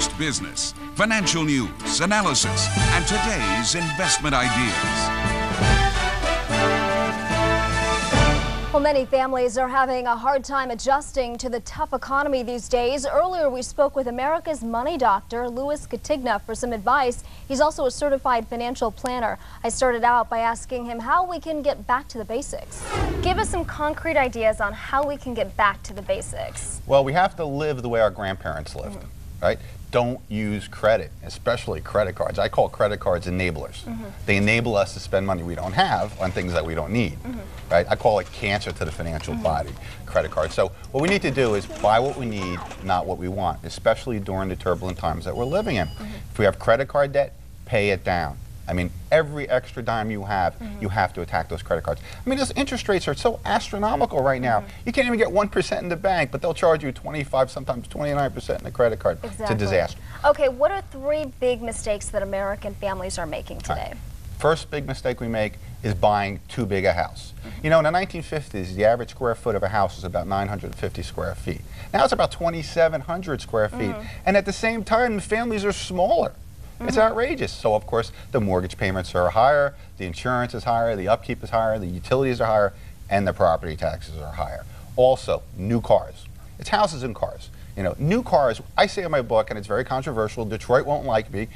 latest business, financial news, analysis, and today's investment ideas. Well, many families are having a hard time adjusting to the tough economy these days. Earlier, we spoke with America's money doctor, Scatigna'a, for some advice. He's also a certified financial planner. I started out by asking him how we can get back to the basics. Give us some concrete ideas on how we can get back to the basics. Well, we have to live the way our grandparents lived, right? Don't use credit, especially credit cards. I call credit cards enablers. They enable us to spend money we don't have on things that we don't need, right? I call it cancer to the financial body, credit cards. So what we need to do is buy what we need, not what we want, especially during the turbulent times that we're living in. If we have credit card debt, pay it down. I mean, every extra dime you have to attack those credit cards. I mean, those interest rates are so astronomical right now. You can't even get 1% in the bank, but they'll charge you 25, sometimes 29% in the credit card. It's a disaster. Okay, what are 3 big mistakes that American families are making today? First big mistake we make is buying too big a house. You know, in the 1950s, the average square foot of a house was about 950 square feet. Now it's about 2,700 square feet. And at the same time, the families are smaller. It's outrageous. So, of course, the mortgage payments are higher, the insurance is higher, the upkeep is higher, the utilities are higher, and the property taxes are higher. Also, new cars. It's houses and cars. You know, new cars, I say in my book, and it's very controversial, Detroit won't like me,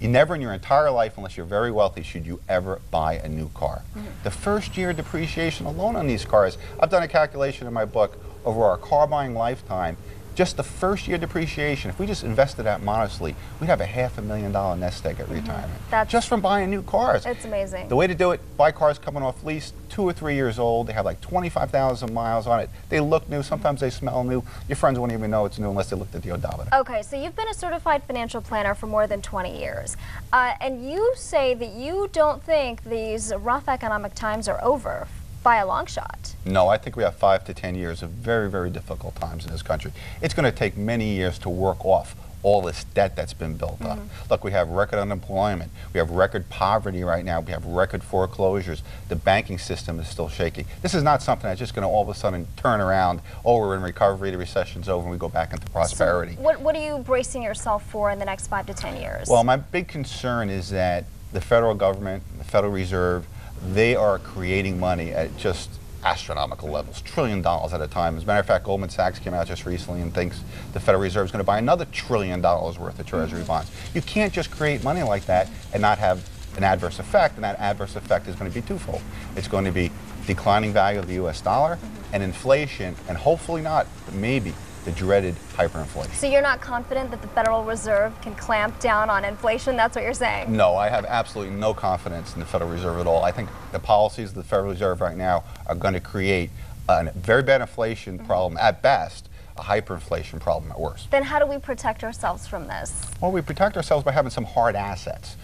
you never in your entire life, unless you're very wealthy, should you ever buy a new car. The first year depreciation alone on these cars, I've done a calculation in my book over our car buying lifetime. Just the first year depreciation, if we just invested that modestly, we'd have a $500,000 nest egg at retirement. Just from buying new cars. It's amazing. The way to do it, buy cars coming off lease, 2 or 3 years old. They have like 25,000 miles on it. They look new. Sometimes they smell new. Your friends won't even know it's new unless they looked at the odometer. Okay, so you've been a certified financial planner for more than 20 years. And you say that you don't think these rough economic times are over by a long shot. No, I think we have 5 to 10 years of very, very difficult times in this country. It's going to take many years to work off all this debt that's been built up. Look, we have record unemployment. We have record poverty right now. We have record foreclosures. The banking system is still shaky. This is not something that's just going to all of a sudden turn around, oh, we're in recovery, the recession's over, and we go back into prosperity. So what are you bracing yourself for in the next 5 to 10 years? Well, my big concern is that the federal government, the Federal Reserve, they are creating money at just astronomical levels, $1 trillion at a time. As a matter of fact, Goldman Sachs came out just recently and thinks the Federal Reserve is going to buy another $1 trillion worth of Treasury bonds. You can't just create money like that and not have an adverse effect, and that adverse effect is going to be twofold. It's going to be declining value of the U.S. dollar and inflation, and hopefully not, but maybe the dreaded hyperinflation. So you're not confident that the Federal Reserve can clamp down on inflation? That's what you're saying? No, I have absolutely no confidence in the Federal Reserve at all. I think the policies of the Federal Reserve right now are going to create a very bad inflation problem at best, a hyperinflation problem at worst. Then how do we protect ourselves from this? Well, we protect ourselves by having some hard assets.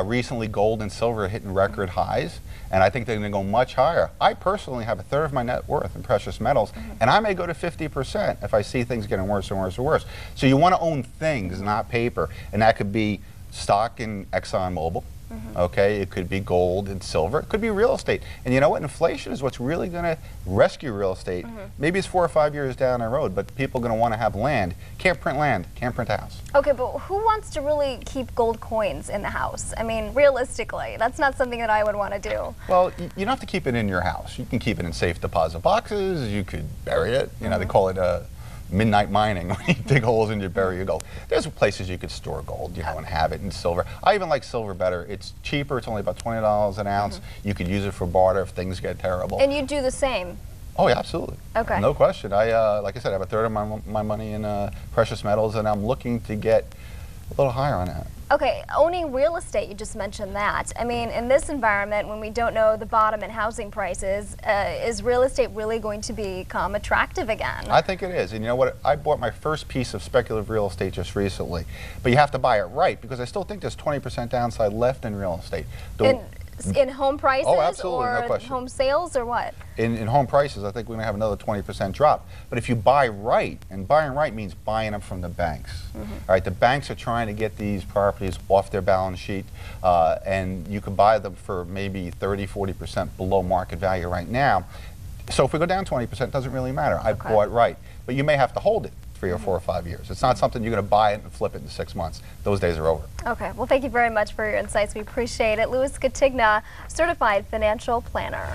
Recently, gold and silver are hitting record highs, and I think they're going to go much higher. I personally have 1/3 of my net worth in precious metals, and I may go to 50% if I see things getting worse and worse and worse. So you want to own things, not paper, and that could be stock in ExxonMobil. Okay, it could be gold and silver. It could be real estate. And you know what? Inflation is what's really going to rescue real estate. Maybe it's 4 or 5 years down the road, but people are going to want to have land. Can't print land, can't print a house. Okay, but who wants to really keep gold coins in the house? I mean, realistically, that's not something that I would want to do. Well, you don't have to keep it in your house. You can keep it in safe deposit boxes. You could bury it. You know, they call it midnight mining. When you dig holes and you bury your gold. There's places you could store gold, you know, and have it in silver. I even like silver better. It's cheaper. It's only about $20 an ounce. You could use it for barter if things get terrible. And you do the same? Oh, yeah, absolutely. Okay. No question. I, like I said, I have 1/3 of my money in precious metals, and I'm looking to get a little higher on that. Okay, owning real estate, you just mentioned that. I mean, in this environment, when we don't know the bottom in housing prices, is real estate really going to become attractive again? I think it is. And you know what? I bought my first piece of speculative real estate just recently. But you have to buy it right, because I still think there's 20% downside left in real estate. In home prices? Oh, absolutely, or no question. Home sales, or what? In home prices, I think we're going to have another 20% drop. But if you buy right, and buying right means buying them from the banks. All right, the banks are trying to get these properties off their balance sheet, and you can buy them for maybe 30, 40% below market value right now. So if we go down 20%, it doesn't really matter. I bought right. But you may have to hold it 3 or 4 or 5 years. It's not something you're going to buy it and flip it in 6 months. Those days are over. Okay, well, thank you very much for your insights. We appreciate it. Louis Scatigna'a, certified financial planner.